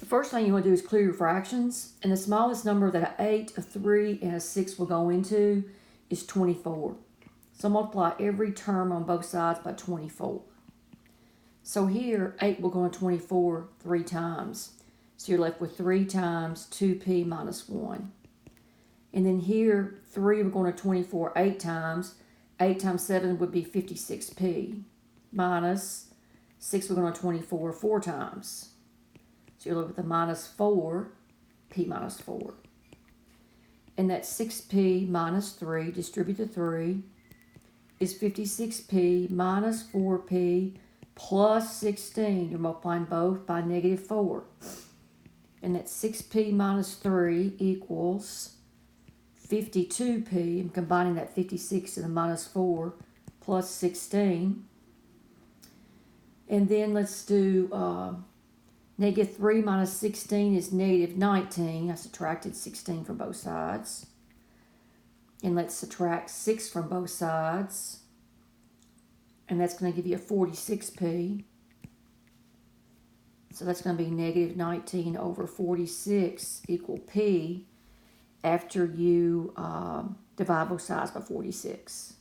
first thing you want to do is clear your fractions. And the smallest number that an 8, a 3, and a 6 will go into is 24. So multiply every term on both sides by 24. So here, 8 will go in 24 3 times. So you're left with 3 times 2p minus 1. And then here, 3 will go into 24 8 times. 8 times 7 would be 56p. Minus 6 will go into 24 4 times. So you're left with a minus 4, p minus 4. And that 6p minus 3, distribute the 3, is 56p minus 4p plus 16. You're multiplying both by negative 4. And that 6p minus 3 equals 52p. I'm combining that 56 and the minus 4 plus 16. And then let's do negative 3 minus 16 is negative 19. I subtracted 16 from both sides. And let's subtract 6 from both sides. And that's going to give you a 46p. So that's going to be negative 19 over 46 equal p after you divide both sides by 46.